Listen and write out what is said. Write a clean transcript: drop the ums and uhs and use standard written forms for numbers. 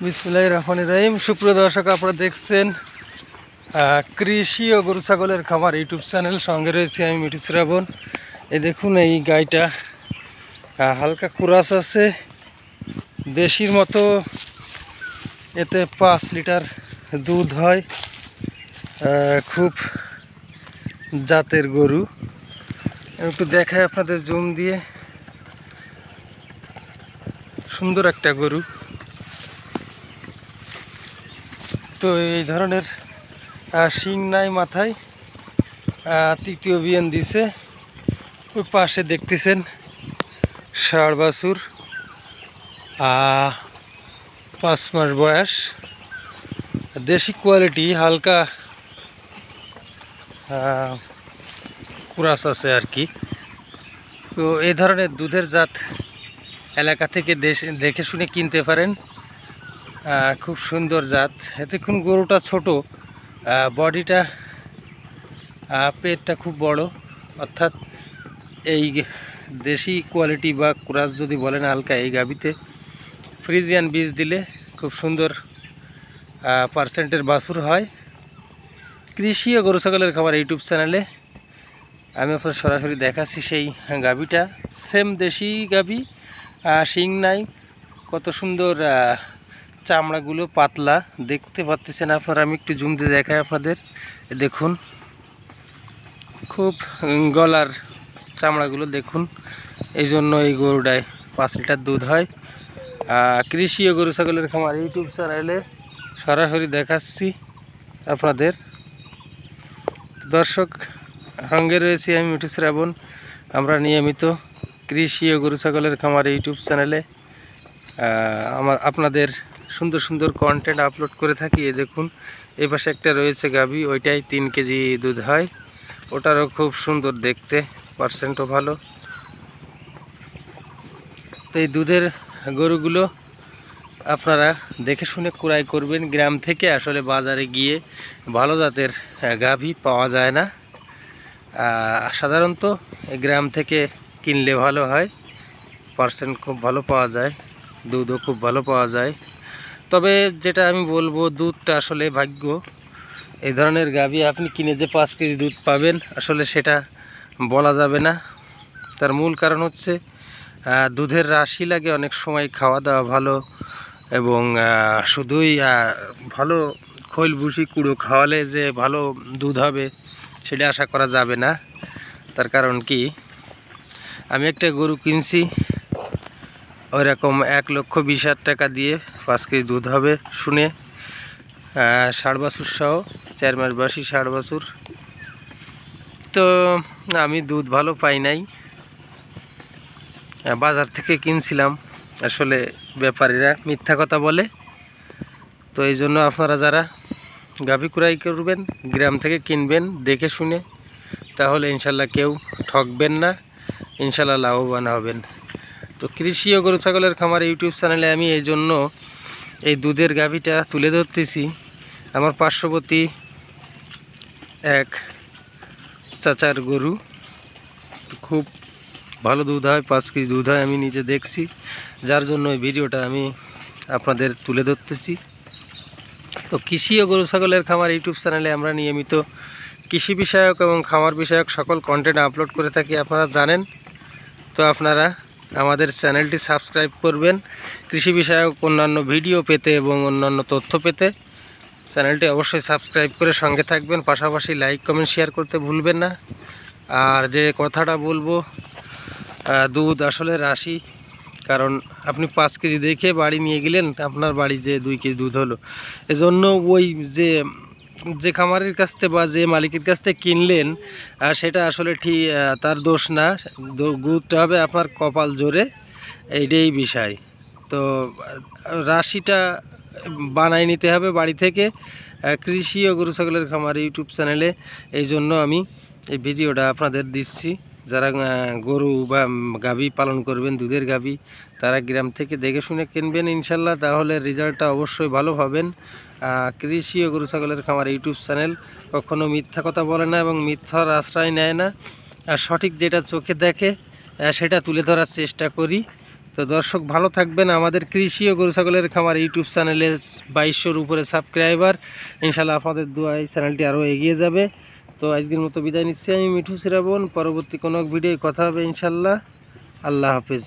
বিসমিল্লাহির রহমানির রহিম। সুপ্রিয় দর্শক, আপনারা দেখছেন কৃষি ও গরু ছাগলের খামার ইউটিউব চ্যানেল। সঙ্গে রয়েছে আমি মিঠু শ্রাবণ। এই দেখুন, এই গাইটা হালকা কুরাস আছে, দেশির মতো। এতে 5 লিটার দুধ হয়। খুব জাতের গরু। একটু দেখায় আপনাদের জুম দিয়ে। সুন্দর একটা গরু। তো এই ধরনের শিং নাই মাথায়, তৃতীয় বিয়ান দিছে। ওই পাশে দেখতেছেন ষাঁড় বাছুর, 5 মাস বয়স, দেশি কোয়ালিটি, হালকা কুরাস আছে আর কি। তো এই ধরনের দুধের জাত এলাকা থেকে দেখে শুনে কিনতে পারেন। খুব সুন্দর জাত। এতক্ষণ গরুটা ছোট, বডিটা, পেটটা খুব বড়। অর্থাৎ এই দেশি কোয়ালিটি বা কুরাস যদি বলেন হালকা, এই গাভিতে ফ্রিজিয়ান বীজ দিলে খুব সুন্দর পার্সেন্টের বাছুর হয়। কৃষি ও গরু ছাগলের খামার ইউটিউব চ্যানেলে আমি আপনার সরাসরি দেখাচ্ছি সেই গাভিটা। সেম দেশি গাভি, শিং নাই, কত সুন্দর চামড়াগুলো পাতলা দেখতে পাচ্ছেন আপনারা। আমি একটু জুম দিয়ে দেখাই আপনাদের। দেখুন, খুব গলার চামড়াগুলো দেখুন। এই জন্য এই গরুটায় 5 লিটার দুধ হয়। কৃষি ও গরু ছাগলের খামার ইউটিউব চ্যানেলে সরাসরি দেখাচ্ছি আপনাদের। দর্শক, সঙ্গে রয়েছি আমি মিঠু শ্রাবণ। আমরা নিয়মিত কৃষি ও গরু ছাগলের খামার ইউটিউব চ্যানেলে আপনাদের সুন্দর সুন্দর কন্টেন্ট আপলোড করে থাকি। এই দেখুন, এই পাশে একটা রয়েছে গাভী, ওইটাই 3 কেজি দুধ হয়। ওটারও খুব সুন্দর দেখতে, পার্সেন্টও ভালো। তো এই দুধের গরুগুলো আপনারা দেখে শুনে ক্রয় করবেন। গ্রাম থেকে আসলে বাজারে গিয়ে ভালো জাতের গাভী পাওয়া যায় না। সাধারণত গ্রাম থেকে কিনলে ভালো হয়, পার্সেন্ট খুব ভালো পাওয়া যায়, দুধও খুব ভালো পাওয়া যায়। তবে যেটা আমি বলবো, দুধটা আসলে ভাগ্য। এই ধরনের গাভী আপনি কিনে যে 5 কেজি দুধ পাবেন, আসলে সেটা বলা যাবে না। তার মূল কারণ হচ্ছে দুধের রাশি লাগে অনেক সময়, খাওয়া দাওয়া ভালো, এবং শুধুই ভালো খৈল ভুসি কুড়ো খাওয়ালে যে ভালো দুধ হবে সেটা আশা করা যাবে না। তার কারণ কি, আমি একটা গরু কিনছি, ওই রকম 1,20,000 টাকা দিয়ে 5 কেজি দুধ হবে শুনে, ষাঁড় বাছুর সহ 4 মাস বয়সী ষাঁড় বাছুর। তো আমি দুধ ভালো পাই নাই, বাজার থেকে কিনছিলাম। আসলে ব্যাপারীরা মিথ্যা কথা বলে। তো এই জন্য আপনারা যারা গাভী ক্রয় করবেন, গ্রাম থেকে কিনবেন দেখে শুনে, তাহলে ইনশাল্লাহ কেউ ঠকবেন না, ইনশাল্লাহ লাভবান হবেন। তো কৃষি ও গরু ছাগলের খামার ইউটিউব চ্যানেলে আমি এই জন্য এই দুধের গাভীটা তুলে ধরতেছি। আমার পার্শ্ববর্তী এক চাচার গরু, খুব ভালো দুধ হয়, 5 কেজি দুধ হয়, আমি নিজে দেখছি। যার জন্য এই ভিডিওটা আমি আপনাদের তুলে ধরতেছি। তো কৃষি ও গরু ছাগলের খামার ইউটিউব চ্যানেলে আমরা নিয়মিত কৃষি বিষয়ক এবং খামার বিষয়ক সকল কন্টেন্ট আপলোড করে থাকি, আপনারা জানেন। তো আপনারা আমাদের চ্যানেলটি সাবস্ক্রাইব করবেন কৃষি বিষয়ক অন্যান্য ভিডিও পেতে এবং অন্যান্য তথ্য পেতে। চ্যানেলটি অবশ্যই সাবস্ক্রাইব করে সঙ্গে থাকবেন, পাশাপাশি লাইক কমেন্ট শেয়ার করতে ভুলবেন না। আর যে কথাটা বলবো, দুধ আসলে রাশি, কারণ আপনি 5 কেজি দেখে বাড়ি নিয়ে গেলেন, আপনার বাড়ি যে 2 কেজি দুধ হলো। এজন্য ওই যে খামারের কাছ থেকে বা যে মালিকের কাছ থেকে কিনলেন, সেটা আসলে ঠিক তার দোষ না, দুধটা হবে আপনার কপাল জোরে, এইটাই বিষয়। তো রাশিটা বানাই নিতে হবে বাড়ি থেকে। কৃষি ও গরু ছাগলের খামার ইউটিউব চ্যানেলে এই জন্য আমি এই ভিডিওটা আপনাদের দিচ্ছি। যারা গরু বা গাভী পালন করবেন, দুধের গাভী, তারা গ্রাম থেকে দেখে শুনে কিনবেন ইনশাল্লাহ, তাহলে রেজাল্টটা অবশ্যই ভালো পাবেন। কৃষি ও গরু ছাগলের খামার ইউটিউব চ্যানেল কখনো মিথ্যা কথা বলে না এবং মিথ্যার আশ্রয় নেয় না। সঠিক যেটা চোখে দেখে সেটা তুলে ধরার চেষ্টা করি। তো দর্শক ভালো থাকবেন। আমাদের কৃষি ও গরু ছাগলের খামার ইউটিউব চ্যানেলে 2200-র উপরে সাবস্ক্রাইবার, ইনশাল্লাহ আপনাদের দোয়ায় চ্যানেলটি আরও এগিয়ে যাবে। তো আজকের মতো বিদায় নিচ্ছি আমি মিঠু শ্রাবণ। পরবর্তী কোনো ভিডিও কথা হবে ইনশাল্লাহ। আল্লাহ হাফিজ।